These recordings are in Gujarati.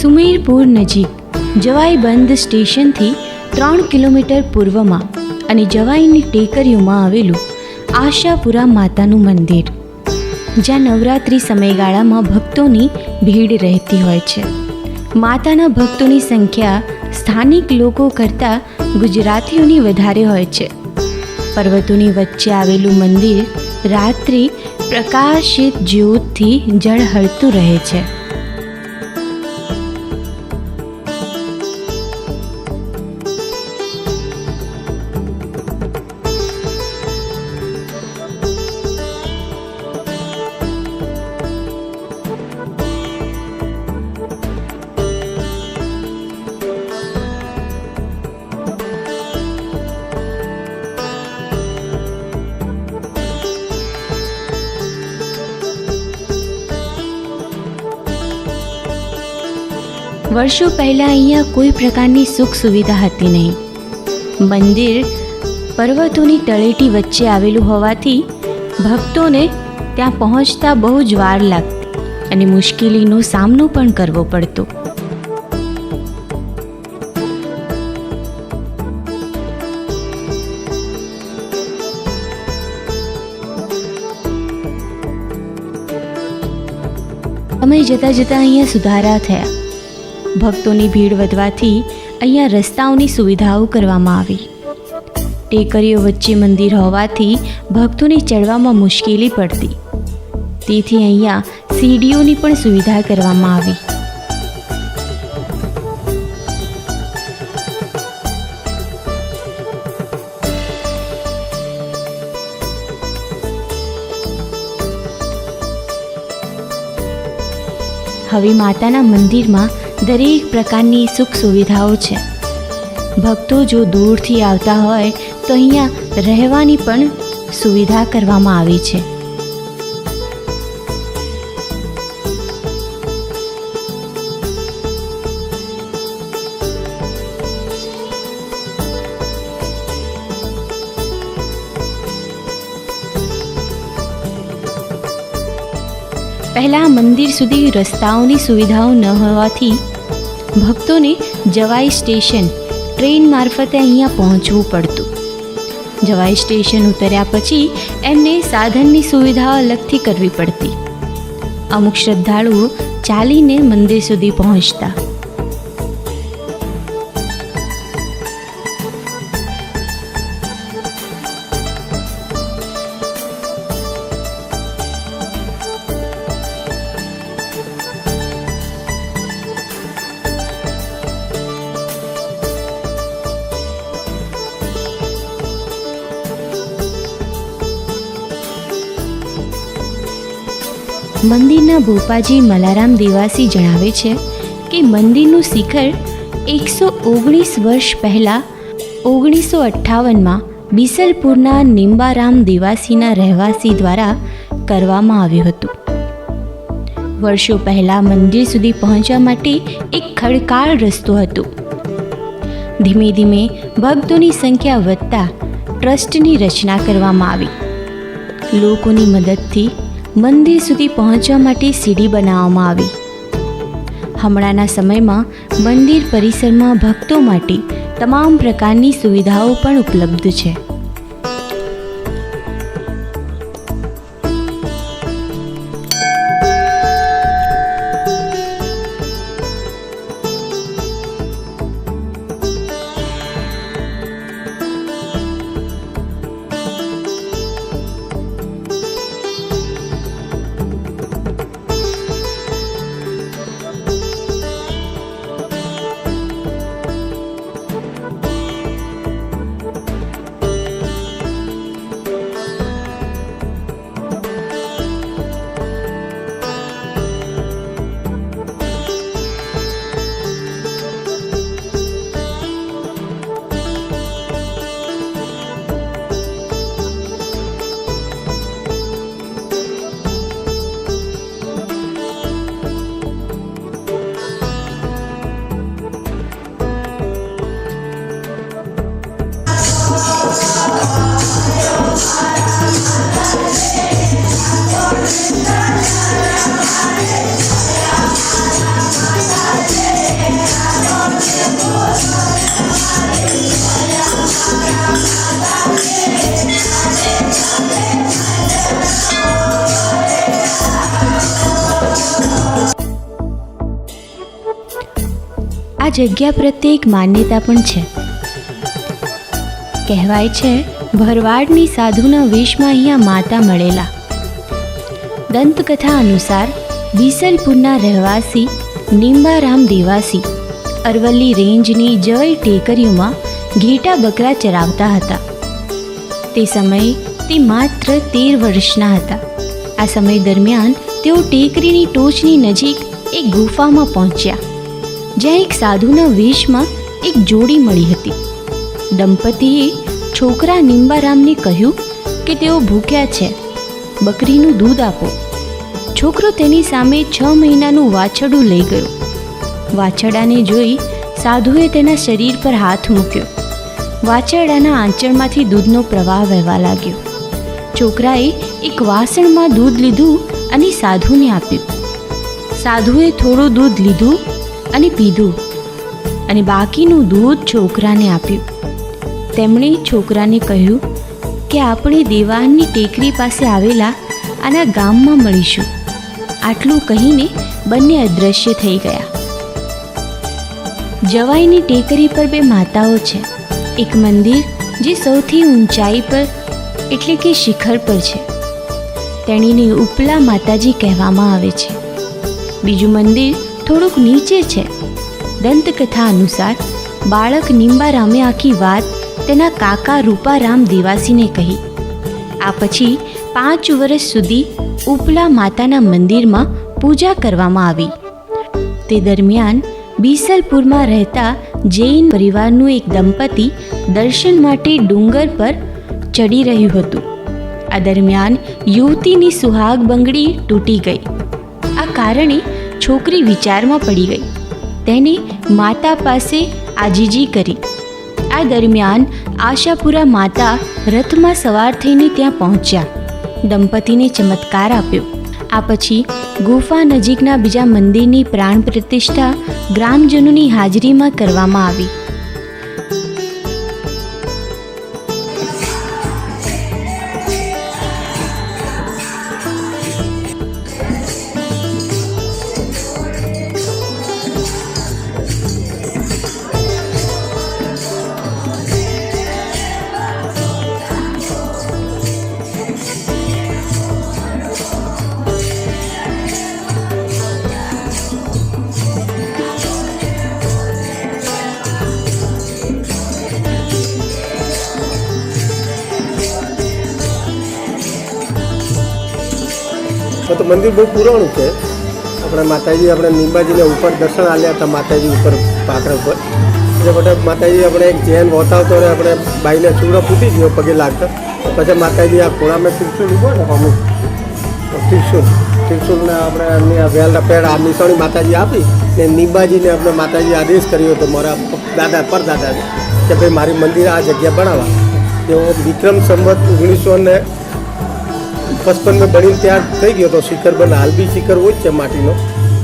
સુમેરપુર નજીક જવાઈબંધ સ્ટેશનથી 3 કિલોમીટર પૂર્વમાં અને જવાઈની ટેકરીઓમાં આવેલું આશાપુરા માતાનું મંદિર, જ્યાં નવરાત્રિ સમયગાળામાં ભક્તોની ભીડ રહેતી હોય છે. માતાના ભક્તોની સંખ્યા સ્થાનિક લોકો કરતાં ગુજરાતીઓની વધારે હોય છે. પર્વતોની વચ્ચે આવેલું મંદિર રાત્રિ પ્રકાશિત જ્યોતથી ઝળહળતું રહે છે. વર્ષો પહેલાં અહીંયા કોઈ પ્રકારની સુખ સુવિધા હતી નહીં. મંદિર પર્વતોની તળેટી વચ્ચે આવેલું હોવાથી ભક્તોને ત્યાં પહોંચતા બહુ જ વાર લાગતી અને મુશ્કેલીનો સામનો પણ કરવો પડતો. સમય જતાં જતાં અહીંયા સુધારા થયા. ભક્તોની ભીડ વધવાથી અહીંયા રસ્તાઓની સુવિધાઓ કરવામાં આવી. ટેકરીઓ વચ્ચે મંદિર હોવાથી ભક્તોને ચડવામાં મુશ્કેલી પડતી, તેથી અહીંયા સીડીઓની પણ સુવિધા કરવામાં આવી. હવે માતાના મંદિરમાં દરેક પ્રકારની સુખ સુવિધાઓ છે. ભક્તો જો દૂરથી આવતા હોય તો અહીંયા રહેવાની પણ સુવિધા કરવામાં આવી છે. પહેલાં મંદિર સુધી રસ્તાઓની સુવિધાઓ ન હોવાથી ભક્તોને જવાઈ સ્ટેશન ટ્રેન મારફતે અહીંયા પહોંચવું પડતું. જવાઈ સ્ટેશન ઉતર્યા પછી એમને સાધનની સુવિધા અલગથી કરવી પડતી. અમુક શ્રદ્ધાળુઓ ચાલીને મંદિર સુધી પહોંચતા. મંદિરના ભોપાજી મલારામ દેવાસી જણાવે છે કે મંદિરનું શિખર 119 વર્ષ પહેલાં 1958માં બીસલપુરના નિંબારામ દેવાસીના રહેવાસી દ્વારા કરવામાં આવ્યું હતું. વર્ષો પહેલાં મંદિર સુધી પહોંચવા માટે એક ખડકાળ રસ્તો હતો. ધીમે ધીમે ભક્તોની સંખ્યા વધતા ટ્રસ્ટની રચના કરવામાં આવી. લોકોની મદદથી મંદિર સુધી પહોંચવા માટે સીડી બનાવવામાં આવી. હમણાંના સમયમાં મંદિર પરિસરમાં ભક્તો માટે તમામ પ્રકારની સુવિધાઓ પણ ઉપલબ્ધ છે. આ જગ્યા પ્રત્યે એક માન્યતા પણ છે. કહેવાય છે ભરવાડની સાધુના વેશમાં અહીંયા માતા મળેલા. દંતકથા અનુસાર બીસલપુરના રહેવાસી નિંબારામ દેવાસી અરવલ્લી રેન્જની જય ટેકરીઓમાં ઘેટા બકરા ચરાવતા હતા. તે સમયે તે માત્ર 13 વર્ષના હતા. આ સમય દરમિયાન તેઓ ટેકરીની ટોચની નજીક એક ગુફામાં પહોંચ્યા, જ્યાં એક સાધુના વેશમાં એક જોડી મળી હતી. દંપતીએ છોકરા નિંબારામને કહ્યું કે તેઓ ભૂખ્યા છે, બકરીનું દૂધ આપો. છોકરો તેની સામે 6 મહિનાનું વાછરડું લઈ ગયો. વાછરડાને જોઈ સાધુએ તેના શરીર પર હાથ મૂક્યો. વાછરડાના આંચળમાંથી દૂધનો પ્રવાહ વહેવા લાગ્યો. છોકરાએ એક વાસણમાં દૂધ લીધું અને સાધુને આપ્યું. સાધુએ થોડું દૂધ લીધું અને પીધું અને બાકીનું દૂધ છોકરાને આપ્યું. તેમણે છોકરાને કહ્યું કે આપણે દેવાનની ટેકરી પાસે આવેલા આના ગામમાં મળીશું. આટલું કહીને બંને અદૃશ્ય થઈ ગયા. જવાઈની ટેકરી પર 2 માતાઓ છે. એક મંદિર જે સૌથી ઊંચાઈ પર એટલે કે શિખર પર છે, તેણીને ઉપલા માતાજી કહેવામાં આવે છે. બીજું મંદિર થોડુંક નીચે છે. દંતકથા અનુસાર બાળક નિંબારામે આખી વાત તેના કાકા રૂપારામ દેવાસીને કહી. આ પછી 5 વર્ષ સુધી ઉપલા માતાના મંદિરમાં પૂજા કરવામાં આવી. તે દરમિયાન બીસલપુરમાં રહેતા જૈન પરિવારનું એક દંપતી દર્શન માટે ડુંગર પર ચડી રહ્યું હતું. આ દરમિયાન યુવતીની સુહાગ બંગડી તૂટી ગઈ. આ કારણે છોકરી વિચારમાં પડી ગઈ. તેને માતા પાસે આજીજી કરી. આ દરમિયાન આશાપુરા માતા રથમાં સવાર થઈને ત્યાં પહોંચ્યા. દંપતીને ચમત્કાર આપ્યો. આ પછી ગુફા નજીકના બીજા મંદિરની પ્રાણ પ્રતિષ્ઠા ગ્રામજનોની હાજરીમાં કરવામાં આવી. તો મંદિર બહુ પુરાણું છે. આપણે માતાજી આપણે નિંબાજીને ઉપર દર્શન આલ્યા હતા, માતાજી ઉપર પાકરા ઉપર. એટલે બધા માતાજી આપણે એક જૈન વતાવતો ને આપણે બાઈને ચૂડો ફૂટી ગયો પગે લાગતા. પછી માતાજી આ ખોળામાં ત્રિશુલ ઉભો ને અમુક ત્રિશુલને આપણે એમની આ વેલના પેડ આ નિશાની માતાજી આપી ને નિંબાજીને આપણે માતાજી આદેશ કર્યો હતો મારા દાદા પરદાદાને કે ભાઈ મારી મંદિર આ જગ્યા બનાવવા. તેઓ વિક્રમ સંવત 1955 બનીને તૈયાર થઈ ગયો હતો. શિખર બને હાલ બી શિખર હોય જ છે માટીનો,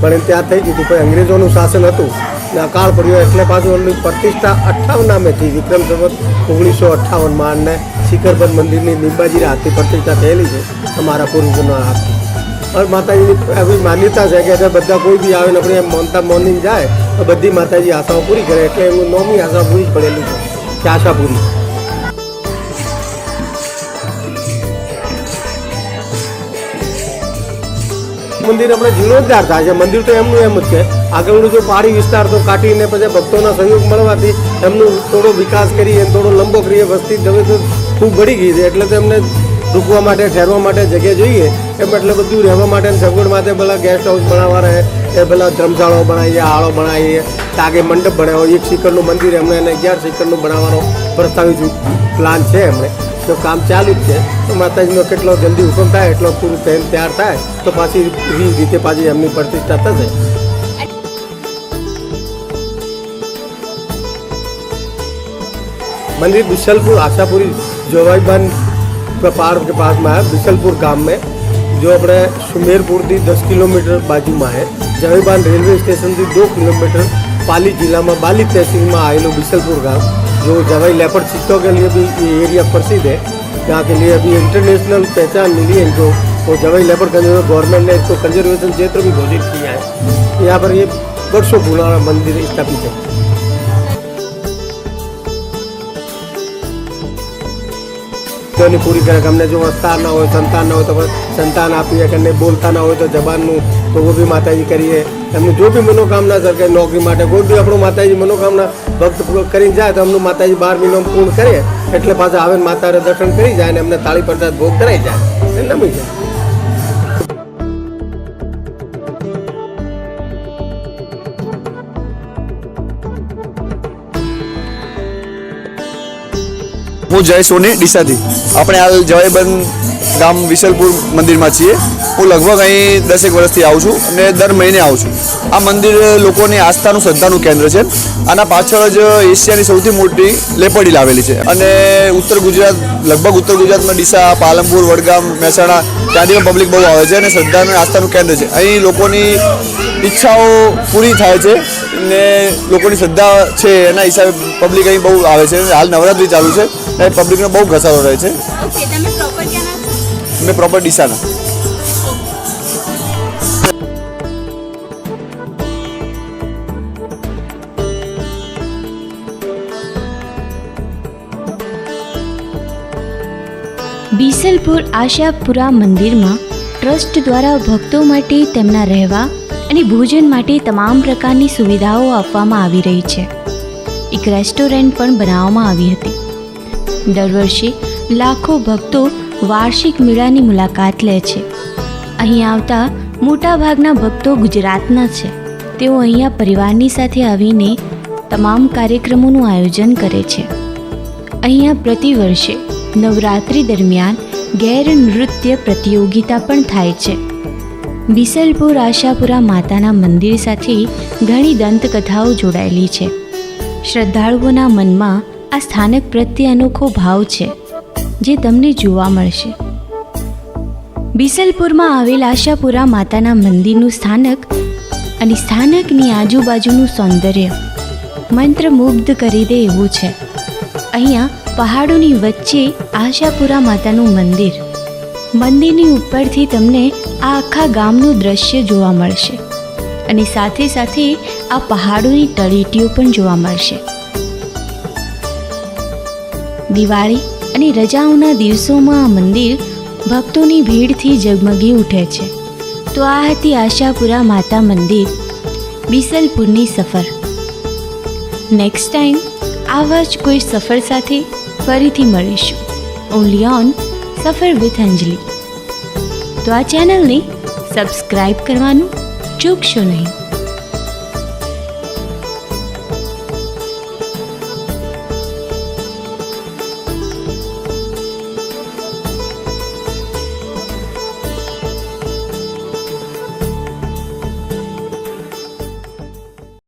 બનીને તૈયાર થઈ ગયું હતું. પણ અંગ્રેજોનું શાસન હતું ને અકાળ પડ્યો એટલે પાછું એમની પ્રતિષ્ઠા 58 નામે થઈ. વિક્રમ સંવત 1958 અને શિખરબંધ મંદિરની નિંબાજીના હાથથી પ્રતિષ્ઠા થયેલી છે અમારા પૂર્વજોના હાથથી. અને માતાજીની એવી માન્યતા છે કે બધા કોઈ બી આવે ને આપણે એમ મોનતા મોર્નિંગ જાય તો બધી માતાજી આશાઓ પૂરી કરે. એટલે એમનું નોમી આશા પૂરી જ પડેલી છે કે આશાપુરી. મંદિર આપણે જીર્ણોદ્ધાર થાય છે. મંદિર તો એમનું એમ જ છે. આગળનું જો પહાડી વિસ્તાર તો કાઢીને પછી ભક્તોના સહયોગ મળવાથી એમનું થોડો વિકાસ કરી એમ થોડો લંબો કરીએ. વસ્તી હવે તો ખૂબ બળી ગઈ છે એટલે તો એમને રૂકવા માટે ઠેરવા માટે જગ્યા જોઈએ એમ. એટલે બધું રહેવા માટે સગવડ માટે પેલા ગેસ્ટ હાઉસ બનાવવા રહે એ પેલા ધર્મશાળાઓ બનાવીએ, હાળો બનાવીએ, તાગે મંડપ બનાવ્યો. 1 શિખરનું મંદિર એમને એને 11 શિખરનું બનાવવાનો પ્રસ્તાવિત પ્લાન છે એમણે. તો કામ ચાલુ જ છે. તો માતાજીનો કેટલો જલ્દી હુકમ થાય એટલો પૂરું થઈને તૈયાર થાય તો પાછી રીતે પાછી એમની પ્રતિષ્ઠા થશે. मंदिर बिशलपुर आशापुरी जोवाईबान पहाड़ के पास में है. बिशलपुर गांव में जो अपने सुमेरपुर थी 10 किलोमीटर बाजू में है. जवाईबान रेलवे स्टेशन थी 2 किलोमीटर पाली जिला में बाली तहसील में आएलो बिशलपुर गांव जो जवाई लेपर्ड चीतों के लिए भी ये एरिया प्रसिद्ध है. यहाँ के लिए अभी इंटरनेशनल पहचान मिली है इनको. और जवाई लेपर्ड गवर्नमेंट ने इसको कंजर्वेशन क्षेत्र भी घोषित किया है. यहाँ पर ये વર્ષો પુરાણા મંદિર સ્થાપિત છે. ની પૂરી કરે કે અમને જો વસ્તાર ના હોય, સંતાન ના હોય તો સંતાન આપીએ, કે બોલતા ના હોય તો જબાનનું તો वो भी માતાજી કરીએ. એમનું જો બી મનોકામના સર કે નોકરી માટે કોઈ બી આપણું માતાજી મનોકામના ભક્ત કરીને જાય તો એમનું માતાજી 12 મહિનામાં પૂર્ણ કરે એટલે પાછા આવે માતાને દર્શન કરી જાય અને એમને તાળી પ્રસાદ ભોગ કરાઈ જાય એટલે નમી જાય. હું જય સોની ડીસાથી. આપણે હાલ જવાઈબંધ ગામ વિસલપુર મંદિરમાં છીએ. હું લગભગ અહીં 10 વર્ષથી આવું છું અને દર મહિને આવું છું. આ મંદિર લોકોની આસ્થાનું શ્રદ્ધાનું કેન્દ્ર છે. આના પાછળ જ એશિયાની સૌથી મોટી લેપડી લાવેલી છે અને ઉત્તર ગુજરાતમાં ડીસા, પાલનપુર, વડગામ, મહેસાણા ત્યાંથી પબ્લિક બહુ આવે છે અને શ્રદ્ધાનું આસ્થાનું કેન્દ્ર છે. અહીં લોકોની ઈચ્છાઓ પૂરી થાય છે ને લોકોની શ્રદ્ધા છે એના હિસાબે પબ્લિક અહીં બહુ આવે છે. હાલ નવરાત્રિ ચાલુ છે અને પબ્લિકનો બહુ ઘસારો રહે છે. મેં પ્રોપર ડીસાના. બીસલપુર આશાપુરા મંદિરમાં ટ્રસ્ટ દ્વારા ભક્તો માટે તેમના રહેવા અને ભોજન માટે તમામ પ્રકારની સુવિધાઓ આપવામાં આવી રહી છે. એક રેસ્ટોરન્ટ પણ બનાવવામાં આવી હતી. દર વર્ષે લાખો ભક્તો વાર્ષિક મેળાની મુલાકાત લે છે. અહીં આવતા મોટાભાગના ભક્તો ગુજરાતના છે. તેઓ અહીંયા પરિવારની સાથે આવીને તમામ કાર્યક્રમોનું આયોજન કરે છે. અહીંયા પ્રતિવર્ષે નવરાત્રિ દરમિયાન ગેર નૃત્ય પ્રતિયોગિતા પણ થાય છે. બીસલપુર આશાપુરા માતાના મંદિર સાથે ઘણી દંતકથાઓ જોડાયેલી છે. શ્રદ્ધાળુઓના મનમાં આ સ્થાનક પ્રત્યે અનોખો ભાવ છે જે તમને જોવા મળશે. બીસલપુરમાં આવેલ આશાપુરા માતાના મંદિરનું સ્થાનક અને સ્થાનકની આજુબાજુનું સૌંદર્ય મંત્રમુગ્ધ કરી દે એવું છે. અહીંયા પહાડોની વચ્ચે આશાપુરા માતાનું મંદિર. મંદિરની ઉપરથી તમને આ આખા ગામનું દ્રશ્ય જોવા મળશે અને સાથે સાથે આ પહાડોની તળેટીઓ પણ જોવા મળશે. દિવાળી અને રજાઓના દિવસોમાં આ મંદિર ભક્તોની ભીડથી ઝગમગી ઉઠે છે. તો આ હતી આશાપુરા માતા મંદિર બીસલપુરની સફર. નેક્સ્ટ ટાઈમ આવા જ કોઈ સફર સાથે ફરીથી મળીશું. ઓનલી ઓન સફર વિથ અંજલિ. તો આ ચેનલને સબસ્ક્રાઈબ કરવાનું ચૂકશો નહીં.